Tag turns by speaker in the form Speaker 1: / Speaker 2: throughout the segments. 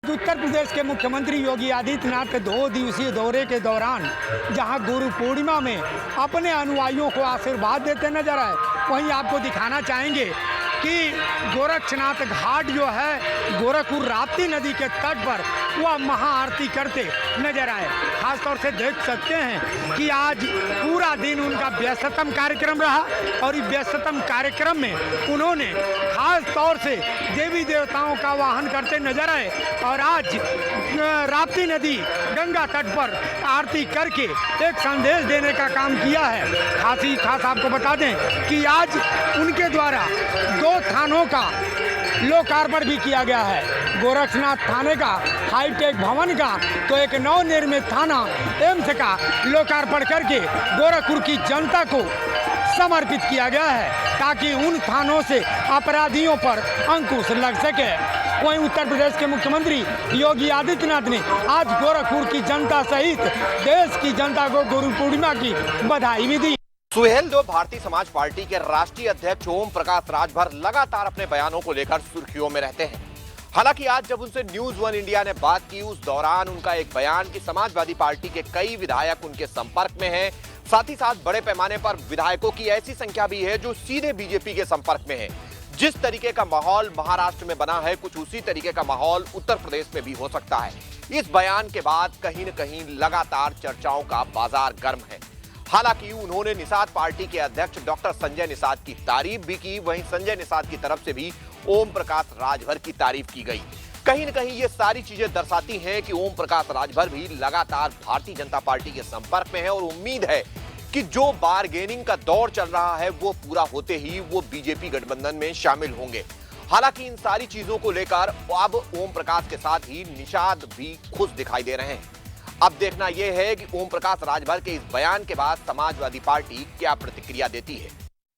Speaker 1: उत्तर प्रदेश के मुख्यमंत्री योगी आदित्यनाथ 2 दिवसीय दौरे के दौरान जहां गुरु पूर्णिमा में अपने अनुयायियों को आशीर्वाद देते नजर आए, वहीं आपको दिखाना चाहेंगे कि गोरक्षनाथ घाट जो है गोरखपुर राप्ती नदी के तट पर वह महाआरती करते नजर आए। खासतौर से देख सकते हैं कि आज पूरा दिन उनका व्यस्ततम कार्यक्रम रहा और इस व्यस्ततम कार्यक्रम में उन्होंने खास तौर से देवी देवताओं का वाहन करते नजर आए और आज राप्ती नदी गंगा तट पर आरती करके एक संदेश देने का काम किया है। खास आपको बता दें कि आज उनके द्वारा 2 थानों का लोकार्पण भी किया गया है। गोरक्षनाथ थाने का हाईटेक भवन का तो एक नवनिर्मित थाना एम्स का लोकार्पण करके गोरखपुर की जनता को समर्पित किया गया है ताकि उन थानों से अपराधियों पर अंकुश लग सके। वहीं उत्तर प्रदेश के मुख्यमंत्री योगी आदित्यनाथ ने आज गोरखपुर की जनता सहित देश की जनता को गुरु पूर्णिमा की बधाई भी दी।
Speaker 2: सुहेलदेव भारतीय समाज पार्टी के राष्ट्रीय अध्यक्ष ओम प्रकाश राजभर लगातार अपने बयानों को लेकर सुर्खियों में रहते हैं। हालांकि आज जब उनसे न्यूज 1 इंडिया ने बात की, उस दौरान उनका एक बयान कि समाजवादी पार्टी के कई विधायक उनके संपर्क में हैं, साथ ही साथ बड़े पैमाने पर विधायकों की ऐसी संख्या भी है जो सीधे बीजेपी के संपर्क में है। जिस तरीके का माहौल महाराष्ट्र में बना है, कुछ उसी तरीके का माहौल उत्तर प्रदेश में भी हो सकता है। इस बयान के बाद कहीं न कहीं लगातार चर्चाओं का बाजार गर्म है। हालांकि उन्होंने निषाद पार्टी के अध्यक्ष डॉक्टर संजय निषाद की तारीफ भी की, वहीं संजय निषाद की तरफ से भी ओम प्रकाश राजभर की तारीफ की गई। कहीं न कहीं ये सारी चीजें दर्शाती हैं कि ओम प्रकाश राजभर भी लगातार भारतीय जनता पार्टी के संपर्क में है और उम्मीद है कि जो बारगेनिंग का दौर चल रहा है वो पूरा होते ही वो बीजेपी गठबंधन में शामिल होंगे। हालांकि इन सारी चीजों को लेकर अब ओम प्रकाश के साथ ही निषाद भी खुश दिखाई दे रहे हैं। अब देखना यह है कि ओम प्रकाश राजभर के इस बयान के बाद समाजवादी पार्टी क्या प्रतिक्रिया देती है।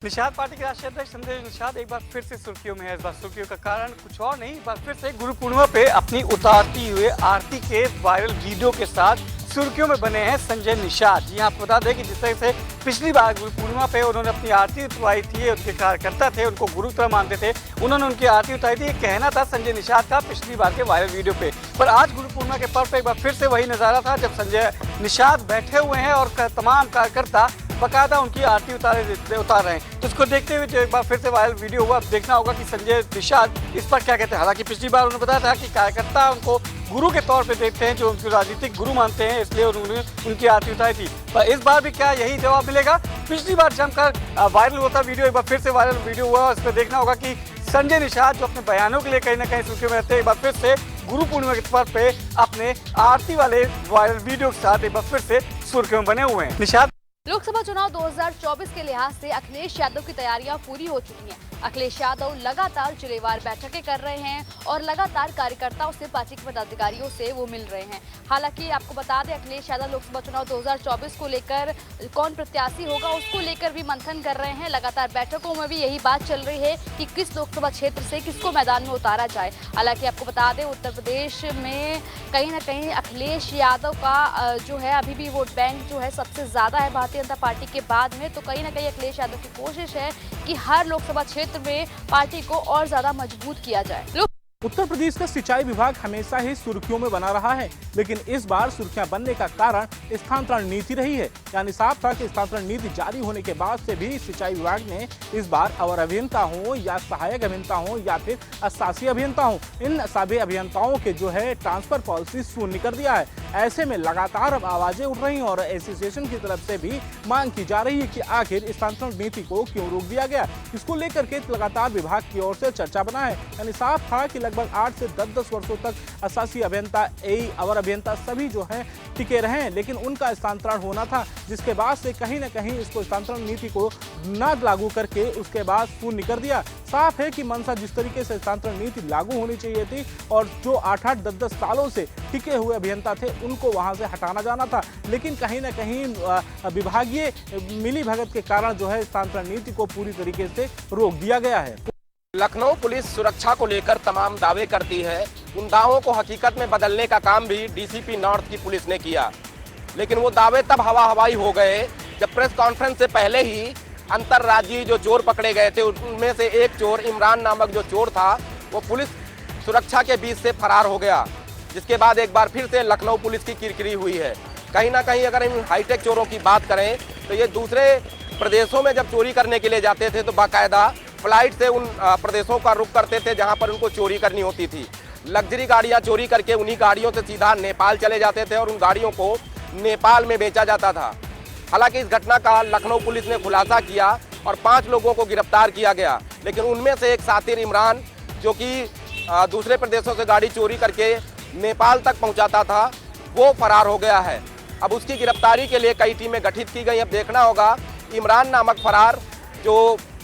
Speaker 3: निषाद पार्टी के राष्ट्रीय अध्यक्ष संजय निषाद एक बार फिर से सुर्खियों में है। इस बार सुर्खियों का कारण कुछ और नहीं, एक बार फिर से गुरु पूर्णिमा पे अपनी उतारती हुए आरती के वायरल वीडियो के साथ सुर्खियों में बने हैं संजय निषाद। जी आपको बता दें कि जिस तरह से पिछली बार गुरु पूर्णिमा पे उन्होंने अपनी आरती उतारी थी, उनके कार्यकर्ता थे उनको गुरु तरह मानते थे, उन्होंने उनकी आरती उतारी थी। ये कहना था संजय निषाद का पिछली बार के वायरल वीडियो पे। पर आज गुरु पूर्णिमा के पर्व पे एक बार फिर से वही नजारा था जब संजय निषाद बैठे हुए हैं और तमाम कार्यकर्ता बकायदा उनकी आरती उतार रहे हैं। तो इसको देखते हुए जो एक बार फिर से वायरल वीडियो हुआ, अब देखना होगा कि संजय निषाद इस पर क्या कहते हैं। हालांकि पिछली बार उन्होंने बताया था कि कार्यकर्ता उनको गुरु के तौर पे देखते हैं, जो उनके राजनीतिक गुरु मानते हैं, इसलिए उन्होंने उनकी आरती उतारी थी। पर इस बार भी क्या यही जवाब मिलेगा? पिछली बार जमकर वायरल होता वीडियो एक बार फिर से वायरल वीडियो हुआ, इस पर देखना होगा कि संजय निषाद जो अपने बयानों के लिए कहीं ना कहीं सुर्खियों में रहते हैं, एक बार फिर से गुरु पूर्णिमा के पर्व पे अपने आरती वाले वायरल वीडियो के साथ एक बार फिर से सुर्खियों में बने हुए हैं। निषाद
Speaker 4: लोकसभा चुनाव 2024 के लिहाज से अखिलेश यादव की तैयारियां पूरी हो चुकी हैं। अखिलेश यादव लगातार जिलेवार बैठकें कर रहे हैं और लगातार कार्यकर्ताओं से, पार्टी के पदाधिकारियों से वो मिल रहे हैं। हालांकि आपको बता दें अखिलेश यादव लोकसभा चुनाव 2024 को लेकर कौन प्रत्याशी होगा उसको लेकर भी मंथन कर रहे हैं। लगातार बैठकों में भी यही बात चल रही है कि किस लोकसभा क्षेत्र से किसको मैदान में उतारा जाए। हालांकि आपको बता दें उत्तर प्रदेश में कहीं ना कहीं अखिलेश यादव का जो है अभी भी वोट बैंक जो है सबसे ज्यादा है भारतीय जनता पार्टी के बाद में। तो कहीं ना कहीं अखिलेश यादव की कोशिश है कि हर लोकसभा क्षेत्र में पार्टी को और ज्यादा मजबूत किया जाए।
Speaker 5: उत्तर प्रदेश का सिंचाई विभाग हमेशा ही सुर्खियों में बना रहा है, लेकिन इस बार सुर्खियां बनने का कारण स्थानांतरण नीति रही है। यानी साफ था कि स्थानांतरण नीति जारी होने के बाद से भी सिंचाई विभाग ने इस बार अवर अभियंता हो या सहायक अभियंता हो या फिर शासी अभियंता हो, इन सभी अभियंताओं के जो है ट्रांसफर पॉलिसी शून्य कर दिया है। ऐसे में लगातार अब आवाजें उठ रही हैं और एसोसिएशन की तरफ से भी मांग की जा रही है कि आखिर स्थानांतरण नीति को क्यों रोक दिया गया। इसको लेकर के लगातार विभाग की ओर से चर्चा बना है। यानी साफ था कि लगभग 8 से 10 वर्षों तक शासी अभियंता, एई, अवर अभियंता सभी जो हैं टिके रहे, लेकिन उनका स्थानांतरण होना था, जिसके बाद से कहीं न कहीं इसको स्थानांतरण नीति को न लागू करके उसके बाद शून्य कर दिया। साफ है कि मनसा जिस तरीके से स्थानांतरण नीति लागू होनी चाहिए थी और जो 8-8, 10-10 सालों से टिके हुए अभियंता थे उनको वहां से हटाना जाना था, लेकिन कहीं न कहीं विभागीय मिली भगत के कारण जो है स्थानांतरण नीति को पूरी तरीके से रोक दिया गया है।
Speaker 6: लखनऊ पुलिस सुरक्षा को लेकर तमाम दावे करती है। उन दावों को हकीकत में बदलने का काम भी डीसीपी नॉर्थ की पुलिस ने किया, लेकिन वो दावे तब हवा हवाई हो गए जब प्रेस कॉन्फ्रेंस से पहले ही अंतर्राज्यीय जो चोर पकड़े गए थे उनमें से एक चोर इमरान नामक जो चोर था वो पुलिस सुरक्षा के बीच से फरार हो गया। जिसके बाद एक बार फिर से लखनऊ पुलिस की किरकिरी हुई है। कहीं ना कहीं अगर हम हाईटेक चोरों की बात करें तो ये दूसरे प्रदेशों में जब चोरी करने के लिए जाते थे तो बाकायदा फ्लाइट से उन प्रदेशों का रुख करते थे जहां पर उनको चोरी करनी होती थी। लग्जरी गाड़ियां चोरी करके उन्हीं गाड़ियों से सीधा नेपाल चले जाते थे और उन गाड़ियों को नेपाल में बेचा जाता था। हालांकि इस घटना का लखनऊ पुलिस ने खुलासा किया और 5 लोगों को गिरफ्तार किया गया, लेकिन उनमें से एक सातिर इमरान जो कि दूसरे प्रदेशों से गाड़ी चोरी करके नेपाल तक पहुंचाता था, वो फरार हो गया है। अब उसकी गिरफ्तारी के लिए कई टीमें गठित की गई। अब देखना होगा इमरान नामक फरार जो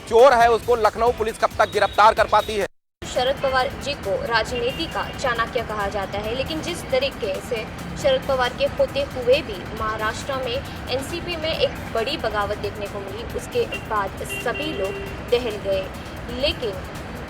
Speaker 6: चोर है उसको लखनऊ पुलिस कब तक गिरफ्तार कर पाती है।
Speaker 7: शरद पवार जी को राजनीति का चाणक्य कहा जाता है, लेकिन जिस तरीके से शरद पवार के होते हुए भी महाराष्ट्र में एनसीपी में एक बड़ी बगावत देखने को मिली, उसके बाद सभी लोग दहल गए। लेकिन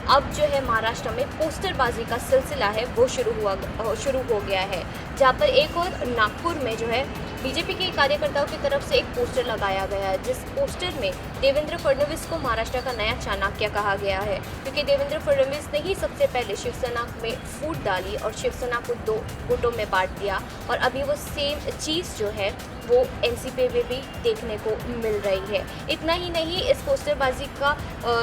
Speaker 7: अब जो है महाराष्ट्र में पोस्टरबाजी का सिलसिला है वो शुरू हो गया है, जहाँ पर एक और नागपुर में जो है बीजेपी के कार्यकर्ताओं की तरफ से एक पोस्टर लगाया गया है, जिस पोस्टर में देवेंद्र फडणवीस को महाराष्ट्र का नया चाणक्य कहा गया है, क्योंकि देवेंद्र फडणवीस ने ही सबसे पहले शिवसेना में फूट डाली और शिवसेना को 2 गुटों में बांट दिया, और अभी वो सेम चीज़ जो है वो एनसीपी में भी देखने को मिल रही है। इतना ही नहीं, इस पोस्टरबाजी का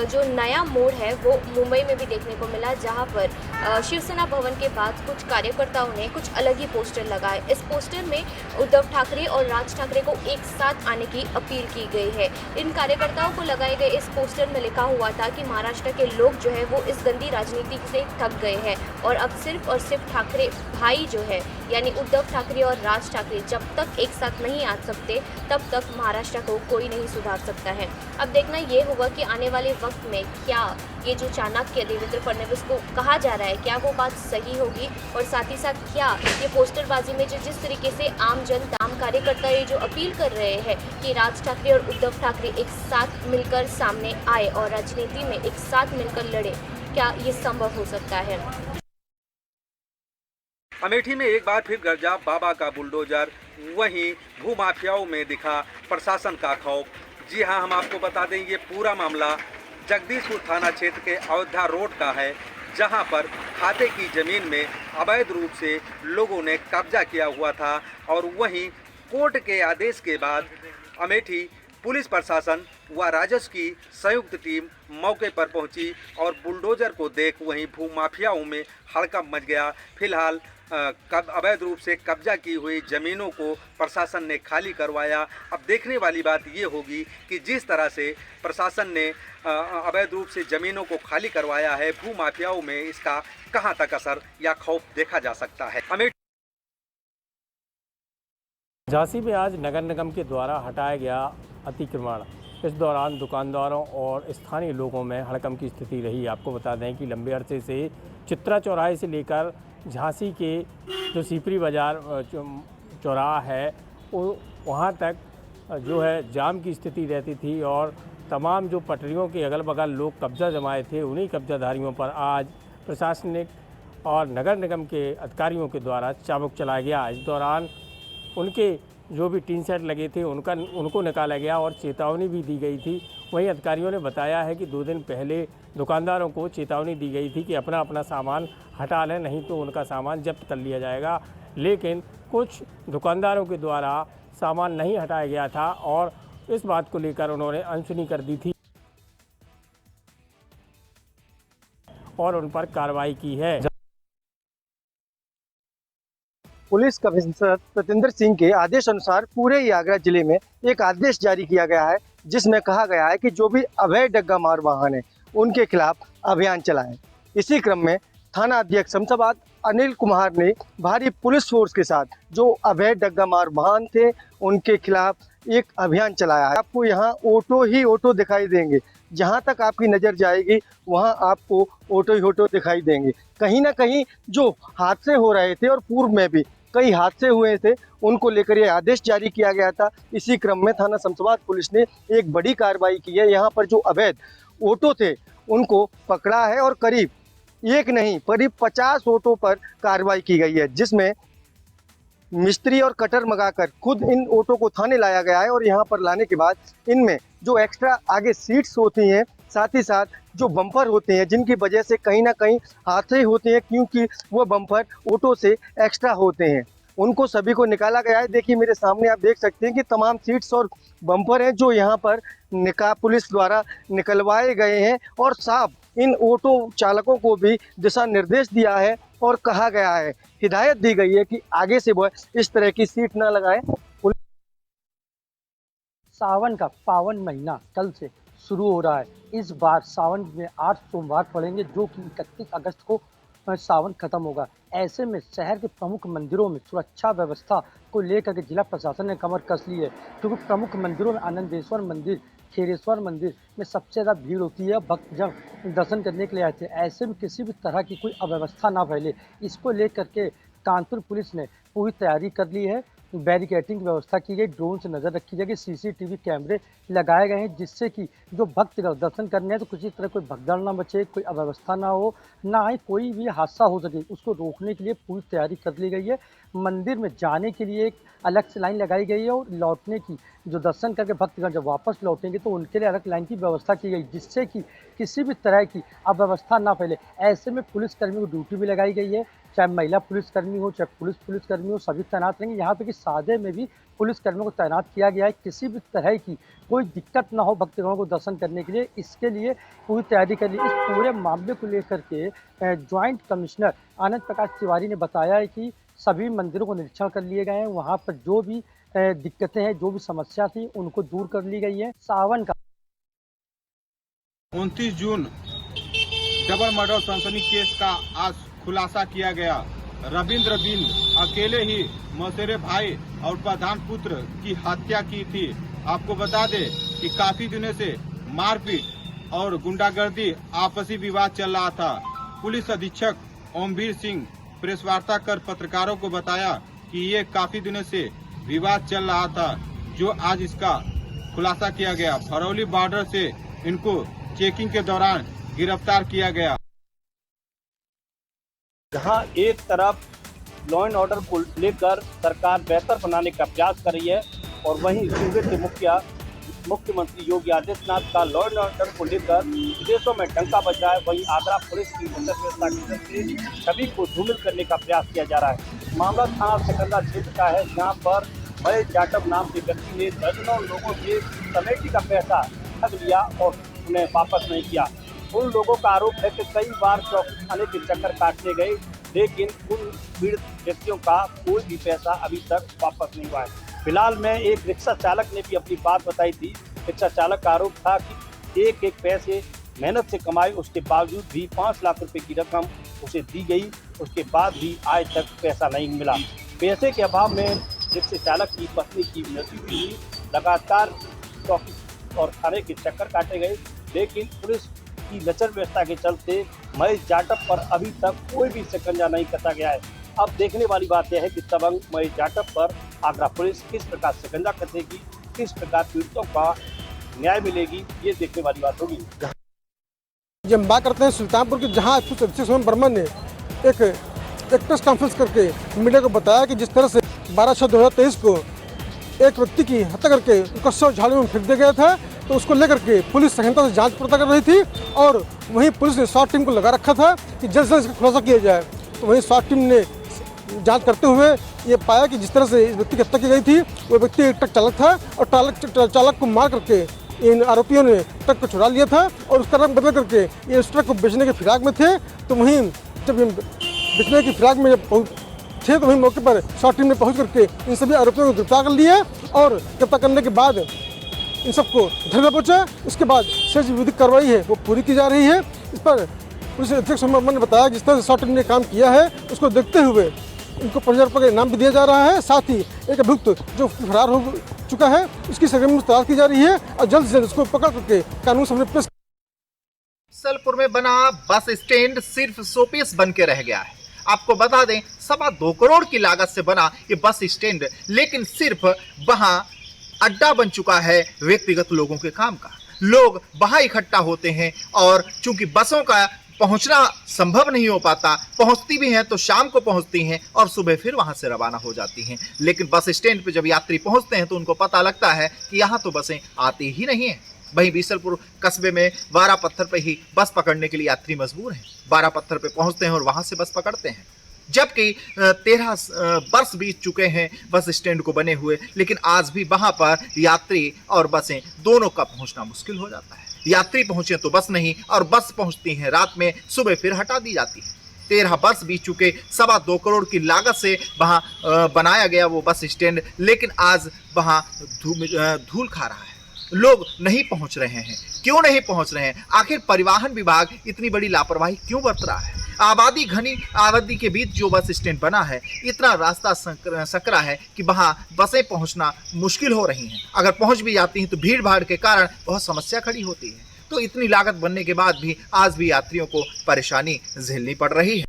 Speaker 7: जो नया मोड़ है वो मुंबई में भी देखने को मिला, जहां पर शिवसेना भवन के बाद कुछ कार्यकर्ताओं ने कुछ अलग ही पोस्टर लगाए। इस पोस्टर में उद्धव ठाकरे और राज ठाकरे को एक साथ आने की अपील की गई है। इन कार्यकर्ताओं को लगाए गए इस पोस्टर में लिखा हुआ था कि महाराष्ट्र के लोग जो है वो इस गंदी राजनीति से थक गए हैं और अब सिर्फ और सिर्फ ठाकरे भाई जो है यानी उद्धव ठाकरे और राज ठाकरे जब तक एक साथ नहीं आ सकते तब तक महाराष्ट्र को कोई नहीं सुधार सकता है। अब देखना ये होगा कि आने वाले वक्त में क्या ये जो चाणक्य देवेंद्र फडणवीस को कहा जा रहा है क्या वो बात सही होगी, और साथ ही साथ क्या ये पोस्टरबाजी में जो जिस तरीके से आम जनता आम कार्यकर्ता ये जो अपील कर रहे हैं कि राज ठाकरे और उद्धव ठाकरे एक साथ मिलकर सामने आए और राजनीति में एक साथ मिलकर लड़े, क्या ये संभव हो सकता है।
Speaker 8: अमेठी में एक बार फिर गरजा बाबा का बुलडोजर, वहीं भूमाफियाओं में दिखा प्रशासन का खौफ। जी हां, हम आपको बता दें ये पूरा मामला जगदीशपुर थाना क्षेत्र के अयोध्या रोड का है, जहां पर खाते की जमीन में अवैध रूप से लोगों ने कब्जा किया हुआ था। और वहीं कोर्ट के आदेश के बाद अमेठी पुलिस प्रशासन व राजस्व की संयुक्त टीम मौके पर पहुंची और बुलडोजर को देख वहीं भूमाफियाओं में हड़कंप मच गया। फिलहाल अवैध रूप से कब्जा की हुई ज़मीनों को प्रशासन ने खाली करवाया। अब देखने वाली बात ये होगी कि जिस तरह से प्रशासन ने अवैध रूप से ज़मीनों को खाली करवाया है, भूमाफियाओं में इसका कहां तक असर या खौफ देखा जा सकता है।
Speaker 9: झांसी में आज नगर निगम के द्वारा हटाया गया अतिक्रमण, इस दौरान दुकानदारों और स्थानीय लोगों में हड़कंप की स्थिति रही। आपको बता दें कि लंबे अरसे से चित्रा चौराहे से लेकर झांसी के जो सीपरी बाज़ार चौराहा है वहाँ तक जो है जाम की स्थिति रहती थी और तमाम जो पटरियों के अगल बगल लोग कब्जा जमाए थे, उन्हीं कब्जाधारियों पर आज प्रशासनिक और नगर निगम के अधिकारियों के द्वारा चाबुक चलाया गया। इस दौरान उनके जो भी टीन सेट लगे थे उनको निकाला गया और चेतावनी भी दी गई थी। वहीं अधिकारियों ने बताया है कि 2 दिन पहले दुकानदारों को चेतावनी दी गई थी कि अपना अपना सामान हटा लें, नहीं तो उनका सामान जब्त कर लिया जाएगा। लेकिन कुछ दुकानदारों के द्वारा सामान नहीं हटाया गया था और इस बात को लेकर उन्होंने अनसुनी कर दी थी और उन पर कार्रवाई की है।
Speaker 10: पुलिस कमिश्नर सत्येंद्र सिंह के आदेश अनुसार पूरे ही आगरा जिले में एक आदेश जारी किया गया है, जिसमें कहा गया है कि जो भी अवैध डग्गा मार वाहन है उनके खिलाफ अभियान चलाएं। इसी क्रम में थाना अध्यक्ष शमशाबाद अनिल कुमार ने भारी पुलिस फोर्स के साथ जो अवैध डग्गा मार वाहन थे उनके खिलाफ एक अभियान चलाया है। आपको यहाँ ऑटो ही ऑटो दिखाई देंगे, जहाँ तक आपकी नज़र जाएगी वहाँ आपको ऑटो ही ऑटो दिखाई देंगे। कहीं ना कहीं जो हादसे हो रहे थे और पूर्व में भी कई हादसे हुए थे, उनको लेकर ये आदेश जारी किया गया था। इसी क्रम में थाना शमशाबाद पुलिस ने एक बड़ी कार्रवाई की है। यहाँ पर जो अवैध ऑटो थे उनको पकड़ा है और करीब एक नहीं करीब 50 ऑटो पर कार्रवाई की गई है, जिसमें मिस्त्री और कटर मंगाकर खुद इन ऑटो को थाने लाया गया है। और यहाँ पर लाने के बाद इनमें जो एक्स्ट्रा आगे सीट्स होती हैं साथ ही साथ जो बम्पर होते हैं जिनकी वजह से कहीं ना कहीं हादसे होते हैं, क्योंकि वो बम्पर ऑटो से एक्स्ट्रा होते हैं, उनको सभी को निकाला गया है। देखिए मेरे सामने आप देख सकते हैं कि तमाम सीट्स और बम्पर हैं जो यहाँ पर पुलिस द्वारा निकलवाए गए हैं, और साफ इन ऑटो चालकों को भी दिशा निर्देश दिया है और कहा गया है, हिदायत दी गई है कि आगे से वो इस तरह की सीट ना लगाएं।
Speaker 11: सावन का पावन महीना कल से शुरू हो रहा है। इस बार सावन में 8 सोमवार पड़ेंगे, जो कि 31 अगस्त को सावन खत्म होगा। ऐसे में शहर के प्रमुख मंदिरों में सुरक्षा व्यवस्था को लेकर के जिला प्रशासन ने कमर कस ली है, क्योंकि प्रमुख मंदिरों में आनंदेश्वर मंदिर, खेरेश्वर मंदिर में सबसे ज़्यादा भीड़ होती है। भक्तजन दर्शन करने के लिए आते हैं। ऐसे में किसी भी तरह की कोई अव्यवस्था ना फैले, इसको लेकर के कानपुर पुलिस ने पूरी तैयारी कर ली है। बैरिकेडिंग की व्यवस्था की गई, ड्रोन से नज़र रखी जाएगी, CCTV कैमरे लगाए गए हैं, जिससे कि जो भक्त दर्शन करने हैं तो किसी तरह कोई भगदड़ ना बचे, कोई अव्यवस्था ना हो, ना ही कोई भी हादसा हो सके, उसको रोकने के लिए पूरी तैयारी कर ली गई है। मंदिर में जाने के लिए एक अलग से लाइन लगाई गई है, और लौटने की जो दर्शन करके भक्तगण जब वापस लौटेंगे तो उनके लिए अलग लाइन की व्यवस्था की गई, जिससे कि किसी भी तरह की अव्यवस्था ना फैले। ऐसे में पुलिसकर्मियों को ड्यूटी भी लगाई गई है, चाहे महिला पुलिसकर्मी हो, चाहे पुलिसकर्मी हो, सभी तैनात रहेंगे। यहाँ पे कि सादे में भी पुलिसकर्मियों को तैनात किया गया है, किसी भी तरह की कोई दिक्कत ना हो भक्तगणों को दर्शन करने के लिए, इसके लिए पूरी तैयारी कर ली। इस पूरे मामले को लेकर के ज्वाइंट कमिश्नर आनंद प्रकाश तिवारी ने बताया है कि सभी मंदिरों को निरीक्षण कर लिए गए हैं, वहाँ पर जो भी दिक्कतें हैं, जो भी समस्या थी, उनको दूर कर ली गई है। सावन का
Speaker 12: 29 जून डबल मर्डर सनसनी केस का आज खुलासा किया गया। रविंद्र बिंद अकेले ही मौसेरे भाई और प्रधान पुत्र की हत्या की थी। आपको बता दें कि काफी दिनों से मारपीट और गुंडागर्दी आपसी विवाद चल रहा था। पुलिस अधीक्षक ओमवीर सिंह प्रेस वार्ता कर पत्रकारों को बताया कि ये काफी दिनों से विवाद चल रहा था, जो आज इसका खुलासा किया गया। फरौली बॉर्डर से इनको चेकिंग के दौरान गिरफ्तार किया गया।
Speaker 13: जहां एक तरफ लॉ एंड ऑर्डर को लेकर सरकार बेहतर बनाने का प्रयास कर रही है, और वहीं सूबे के मुख्यमंत्री योगी आदित्यनाथ का लॉ एंड ऑर्डर को लेकर विदेशों में डंका बज रहा है, वहीं आगरा पुलिस की व्यवस्था की तरफ से सभी को धूमिल करने का प्रयास किया जा रहा है। मामला थाना सिकंदरा क्षेत्र का है, जहां पर महेश जाटव नाम के व्यक्ति ने दर्जनों लोगों से कमेटी का पैसा ठग लिया और उन्हें वापस नहीं किया। उन लोगों का आरोप है कि कई बार चौकी थाने के चक्कर काटने गए, लेकिन उन पीड़ित व्यक्तियों का कोई भी पैसा अभी तक वापस नहीं हुआ है। फिलहाल में एक रिक्शा चालक ने भी अपनी बात बताई थी। रिक्शा चालक का आरोप था कि एक पैसे मेहनत से कमाए, उसके बावजूद भी 5 लाख रुपए की रकम उसे दी गई, उसके बाद भी आज तक पैसा नहीं मिला। पैसे के अभाव में रिक्शा चालक की पत्नी की मृत्यु हुई। लगातार चौकी और थाने के चक्कर काटे गए, लेकिन पुलिस की लचर व्यवस्था के चलते महेश जाटव पर अभी तक कोई भी शिकंजा नहीं कसा गया है। अब देखने वाली बात यह है कि तबंग महेश जाटव पर आगरा पुलिस किस प्रकार शिकंजा कसेगी, किस प्रकार पीड़ितों का न्याय मिलेगी, ये देखने वाली बात होगी।
Speaker 14: जब हम बात करते हैं सुल्तानपुर के, जहाँ सोम बर्मन ने एक प्रेस कॉन्फ्रेंस करके मीडिया को बताया कि जिस तरह से 12/6/2023 को एक व्यक्ति की हत्या करके उसका शव झाड़ू में फेंक दिया गया था, तो उसको लेकर के पुलिस सघनता से जांच पड़ताल कर रही थी, और वहीं पुलिस ने स्वाट टीम को लगा रखा था कि जल्द से जल्द इसका खुलासा किया जाए। तो वहीं स्वाट टीम ने जांच करते हुए ये पाया कि जिस तरह से इस व्यक्ति की हत्या की गई थी, वो व्यक्ति एक ट्रक चालक था, और चालक को मार करके इन आरोपियों ने ट्रक को चुरा लिया था, और उसका रंग बदल करके ये उस ट्रक को बेचने के फिराक में थे। तो वहीं जब बेचने की फिराक में थे, तो वहीं मौके पर स्वाट टीम ने पहुँच करके इन सभी आरोपियों को गिरफ्तार कर लिया, और गिरफ्तार करने के बाद इन सबको धरना पहुँचा। इसके बाद शेष विधिक कार्रवाई है वो पूरी की जा रही है। इस पर पुलिस अधीक्षक ने बताया जिस तरह से स्वाट टीम ने काम किया है, उसको देखते हुए इनको 50,000 रुपये का इनाम भी दिया जा रहा है। साथ ही एक अभियुक्त जो फरार हो चुका है, उसकी सरगर्मी तलाश की जा रही है, और जल्द से जल्द उसको पकड़ करके कानून सामने पेश।
Speaker 15: सलपुर में बना बस स्टैंड सिर्फ शोपीस बन के रह गया है। आपको बता दें 2.25 करोड़ की लागत से बना ये बस स्टैंड, लेकिन सिर्फ वहां अड्डा बन चुका है व्यक्तिगत लोगों के काम का। लोग वहां इकट्ठा होते हैं, और चूंकि बसों का पहुंचना संभव नहीं हो पाता, पहुंचती भी हैं तो शाम को पहुंचती हैं और सुबह फिर वहां से रवाना हो जाती हैं। लेकिन बस स्टैंड पे जब यात्री पहुंचते हैं तो उनको पता लगता है कि यहाँ तो बसें आती ही नहीं हैं। वहीं बीसलपुर कस्बे में 12 पत्थर पे ही बस पकड़ने के लिए यात्री मजबूर हैं। 12 पत्थर पे पहुंचते हैं और वहां से बस पकड़ते हैं, जबकि 13 वर्ष बीत चुके हैं बस स्टैंड को बने हुए, लेकिन आज भी वहां पर यात्री और बसें दोनों का पहुंचना मुश्किल हो जाता है। यात्री पहुंचे तो बस नहीं, और बस पहुंचती है रात में, सुबह फिर हटा दी जाती है। 13 वर्ष बीत चुके, 2.25 करोड़ की लागत से वहां बनाया गया वो बस स्टैंड, लेकिन आज वहां धूल खा रहा है। लोग नहीं पहुंच रहे हैं। क्यों नहीं पहुंच रहे हैं? आखिर परिवहन विभाग इतनी बड़ी लापरवाही क्यों बरत रहा है? घनी आबादी के बीच जो बस स्टैंड बना है, इतना रास्ता सकरा है कि वहां बसें पहुंचना मुश्किल हो रही हैं। अगर पहुंच भी जाती हैं तो भीड़ भाड़ के कारण बहुत समस्या खड़ी होती है। तो इतनी लागत बनने के बाद भी आज भी यात्रियों को परेशानी झेलनी पड़ रही है।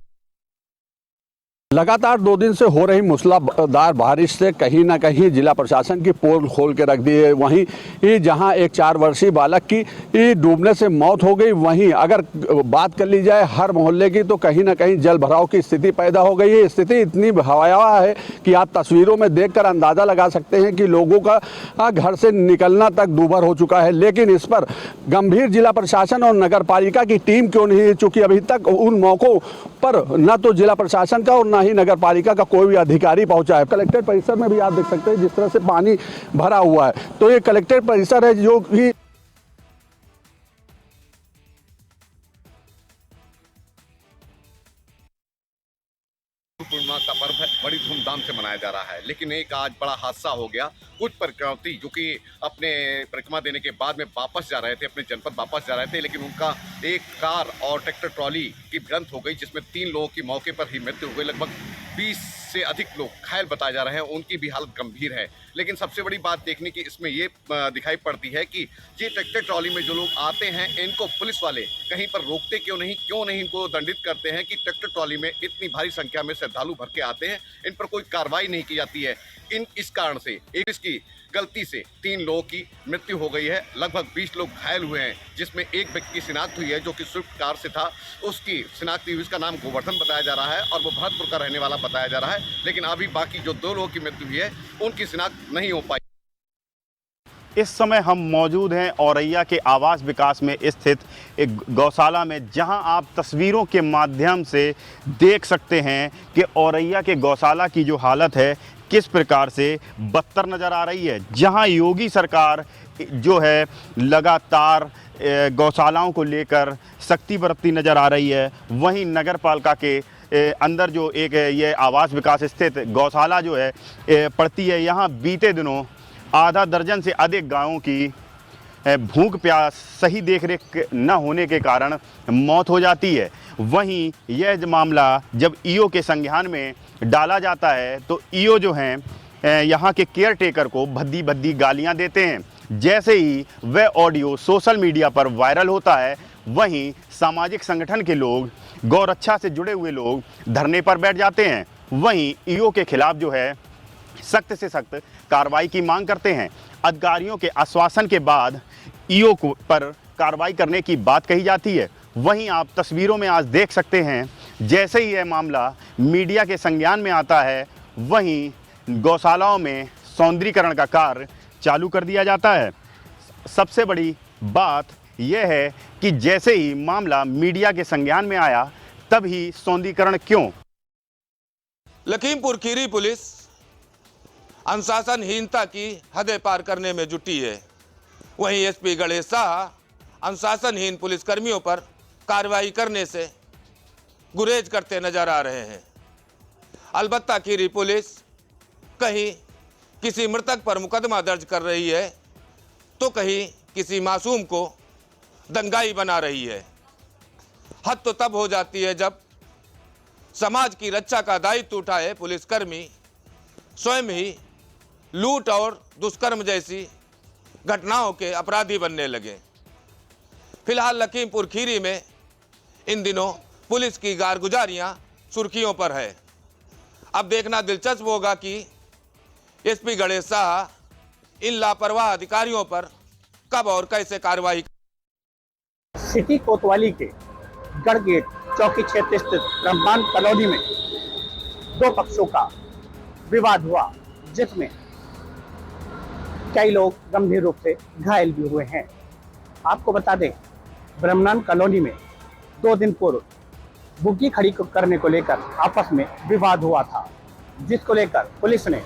Speaker 16: लगातार 2 दिन से हो रही मूसलाधार बारिश से कहीं ना कहीं जिला प्रशासन की पोल खोल के रख दी है। वहीं जहां एक 4 वर्षीय बालक की डूबने से मौत हो गई, वहीं अगर बात कर ली जाए हर मोहल्ले की तो कहीं ना कहीं जल भराव की स्थिति पैदा हो गई है। स्थिति इतनी भयावह है कि आप तस्वीरों में देखकर अंदाज़ा लगा सकते हैं कि लोगों का घर से निकलना तक दूभर हो चुका है। लेकिन इस पर गंभीर जिला प्रशासन और नगर पालिका की टीम क्यों नहीं, चूँकि अभी तक उन मौक़ों पर न तो जिला प्रशासन का और न ही नगर पालिका का कोई भी अधिकारी पहुंचा है। कलेक्ट्रेट परिसर में भी आप देख सकते हैं जिस तरह से पानी भरा हुआ है। तो ये कलेक्ट्रेट परिसर है जो कि
Speaker 17: पूर्णिमा का पर्व है, बड़ी धूमधाम से मनाया जा रहा है। लेकिन एक आज बड़ा हादसा हो गया। कुछ परिक्रमार्थी जो कि अपने परिक्रमा देने के बाद में वापस जा रहे थे, अपने जनपद वापस जा रहे थे, लेकिन उनका एक कार और ट्रैक्टर ट्रॉली की भिड़ंत हो गई, जिसमें 3 लोगों की मौके पर ही मृत्यु हो गई। लगभग 20 से अधिक लोग घायल बताए जा रहे हैं, उनकी भी हालत गंभीर है। लेकिन सबसे बड़ी बात देखने की इसमें ये दिखाई पड़ती है कि ये ट्रैक्टर ट्रॉली में जो लोग आते हैं, इनको पुलिस वाले कहीं पर रोकते क्यों नहीं इनको दंडित करते हैं कि ट्रैक्टर ट्रॉली में इतनी भारी संख्या में श्रद्धालु भर के आते हैं, इन पर कोई कार्रवाई नहीं की जाती है। इस कारण से इसकी गलती से 3 लोगों की मृत्यु हो गई है, लगभग 20 लोग घायल हुए हैं, जिसमें एक व्यक्ति की शिनाख्त हुई है जो कि स्विफ्ट कार से था। उसकी शिनाख्त हुई, उसका नाम गोवर्धन बताया जा रहा है और वो भरतपुर का रहने वाला बताया जा रहा है। लेकिन अभी बाकी जो 2 लोगों की मृत्यु हुई है, उनकी शिनाख्त नहीं हो पाई।
Speaker 18: इस समय हम मौजूद हैं औरैया के आवास विकास में स्थित एक गौशाला में, जहां आप तस्वीरों के माध्यम से देख सकते हैं कि औरैया के गौशाला की जो हालत है किस प्रकार से बदतर नज़र आ रही है। जहां योगी सरकार जो है लगातार गौशालाओं को लेकर सख्ती बरतती नज़र आ रही है, वहीं नगर पालिका के अंदर जो एक ये आवास विकास स्थित गौशाला जो है पड़ती है, यहाँ बीते दिनों आधा दर्जन से अधिक गायों की भूख प्यास सही देखरेख न होने के कारण मौत हो जाती है। वहीं यह मामला जब ईओ के संज्ञान में डाला जाता है तो ईओ जो हैं यहाँ के केयर टेकर को भद्दी भद्दी गालियाँ देते हैं। जैसे ही वह ऑडियो सोशल मीडिया पर वायरल होता है, वहीं सामाजिक संगठन के लोग, गौरक्षा से जुड़े हुए लोग धरने पर बैठ जाते हैं। वहीं ईओ के खिलाफ जो है सख्त से सख्त कार्रवाई की मांग करते हैं। अधिकारियों के आश्वासन के बाद ईओ पर कार्रवाई करने की बात कही जाती है। वहीं आप तस्वीरों में आज देख सकते हैं, जैसे ही यह मामला मीडिया के संज्ञान में आता है, वहीं गौशालाओं में सौंदर्यीकरण का कार्य चालू कर दिया जाता है। सबसे बड़ी बात यह है कि जैसे ही मामला मीडिया के संज्ञान में आया, तभी सौंदर्यीकरण क्यों?
Speaker 19: लखीमपुर खीरी पुलिस अनुशासनहीनता की हदें पार करने में जुटी है। वहीं एसपी गणेश शाह अनुशासनहीन पुलिसकर्मियों पर कार्रवाई करने से गुरेज करते नजर आ रहे हैं। अलबत्ता खीरी पुलिस कहीं किसी मृतक पर मुकदमा दर्ज कर रही है तो कहीं किसी मासूम को दंगाई बना रही है। हद तो तब हो जाती है जब समाज की रक्षा का दायित्व उठाए पुलिसकर्मी स्वयं ही लूट और दुष्कर्म जैसी घटनाओं के अपराधी बनने लगे। फिलहाल लखीमपुर खीरी में इन दिनों पुलिस की कारगुजारियां सुर्खियों पर है। अब देखना दिलचस्प होगा कि एसपी गणेश शाह इन लापरवाह अधिकारियों पर कब और कैसे कार्रवाई।
Speaker 20: सिटी कोतवाली के गढ़ गेट चौकी क्षेत्र स्थित ब्रह्मांड कॉलोनी में 2 पक्षों का विवाद हुआ, जिसमें कई लोग गंभीर रूप से घायल भी हुए हैं। आपको बता दें, ब्रह्मनान कॉलोनी में 2 दिन पूर्व बुग्गी खड़ी करने को लेकर आपस में विवाद हुआ था, जिसको लेकर पुलिस ने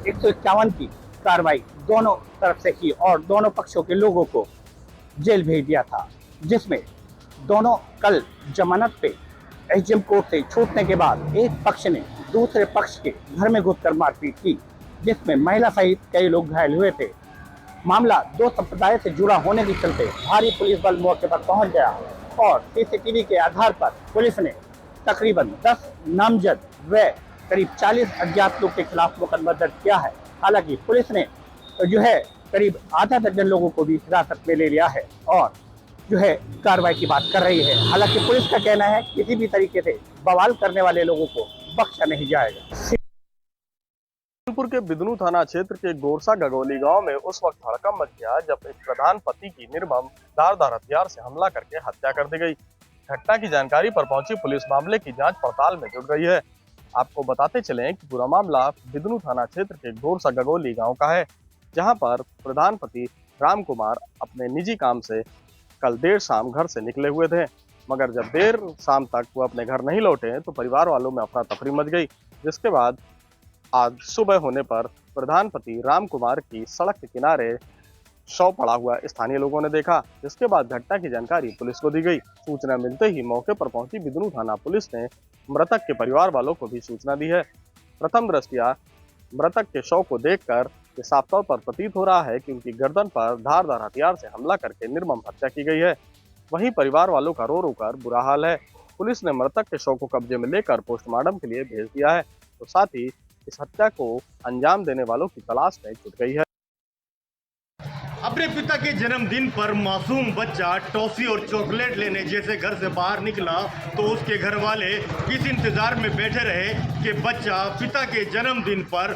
Speaker 20: 151 की कार्रवाई दोनों तरफ से की और दोनों पक्षों के लोगों को जेल भेज दिया था, जिसमें दोनों कल जमानत पे एसडीएम कोर्ट से छूटने के बाद एक पक्ष ने दूसरे पक्ष के घर में घुसकर मारपीट की, जिसमें महिला सहित कई लोग घायल हुए थे। मामला 2 संप्रदाय से जुड़ा होने के चलते भारी पुलिस बल मौके पर पहुंच गया और सीसीटीवी के आधार पर पुलिस ने तकरीबन 10 नामजद व करीब 40 अज्ञात लोग के खिलाफ मुकदमा दर्ज किया है। हालांकि पुलिस ने जो है करीब आधा दर्जन लोगों को भी हिरासत में ले लिया है और जो है कार्रवाई की बात कर रही है। हालांकि पुलिस का कहना है किसी भी तरीके से बवाल करने वाले लोगों को बख्शा नहीं जाएगा।
Speaker 21: कानपुर के बिदनू थाना क्षेत्र के गोरसा गगोली गांव में उस वक्त हड़कंप मच गया जब एक प्रधान पति की निर्मम धारदार हथियार से हमला करके हत्या कर दी गई। घटना की जानकारी पर पहुंची पुलिस मामले की जांच पड़ताल में जुट गई है। आपको बताते चले कि पूरा मामला बिदनू थाना क्षेत्र के गोरसा गगोली गांव का है, जहां पर प्रधान पति राम कुमार अपने निजी काम से कल देर शाम घर से निकले हुए थे, मगर जब देर शाम तक वो अपने घर नहीं लौटे तो परिवार वालों में अफरा तफरी मच गई। जिसके बाद आज सुबह होने पर प्रधान पति राम कुमार की सड़क के किनारे शव पड़ा हुआ स्थानीय लोगों ने देखा, जिसके बाद घटना की जानकारी पुलिस को दी गई। सूचना मिलते ही मौके पर पहुंची बिदनू थाना पुलिस ने मृतक के परिवार वालों को भी सूचना दी है। प्रथम दृष्टया मृतक के शव को देखकर ये साफ तौर पर प्रतीत हो रहा है कि उनकी गर्दन पर धारदार हथियार से हमला करके निर्मम हत्या की गई है। वहीं परिवार वालों का रो रो कर बुरा हाल है। पुलिस ने मृतक के शव को कब्जे में लेकर पोस्टमार्टम के लिए भेज दिया है, तो साथ ही इस हत्या को अंजाम देने वालों की तलाश में जुट गई है।
Speaker 18: अपने पिता के जन्मदिन पर मासूम बच्चा टॉफी और चॉकलेट लेने जैसे घर से बाहर निकला तो उसके घर वाले इस इंतजार में बैठे रहे कि बच्चा पिता के जन्मदिन पर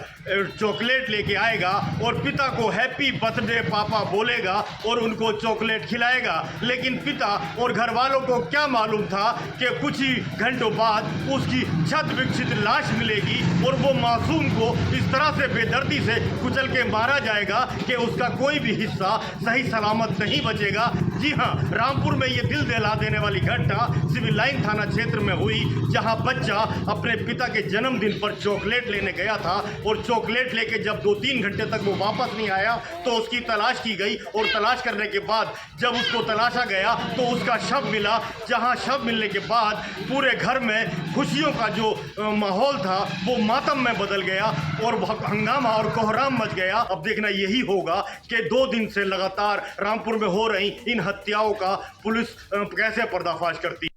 Speaker 18: चॉकलेट लेके आएगा और पिता को हैप्पी बर्थडे पापा बोलेगा और उनको चॉकलेट खिलाएगा। लेकिन पिता और घर वालों को क्या मालूम था कि कुछ ही घंटों बाद उसकी छत विक्षित लाश मिलेगी और वो मासूम को इस तरह से बेदर्दी से कुचल के मारा जाएगा कि उसका कोई भी हिस्सा सही सलामत नहीं बचेगा। जी हां, रामपुर में ये दिल दहला देने वाली घटना सिविल लाइन थाना क्षेत्र में हुई, जहां बच्चा अपने पिता के जन्मदिन पर चॉकलेट लेने गया था और चॉकलेट लेके जब 2-3 घंटे तक वो वापस नहीं आया तो उसकी तलाश की गई और तलाश करने के बाद जब उसको तलाशा गया तो उसका शव मिला, जहां शव मिलने के बाद पूरे घर में खुशियों का जो माहौल था वो मातम में बदल गया और हंगामा और कोहराम मच गया। अब देखना यही होगा कि 2 दिन से लगातार रामपुर में हो रही इन हत्याओं का पुलिस कैसे पर्दाफाश करती है।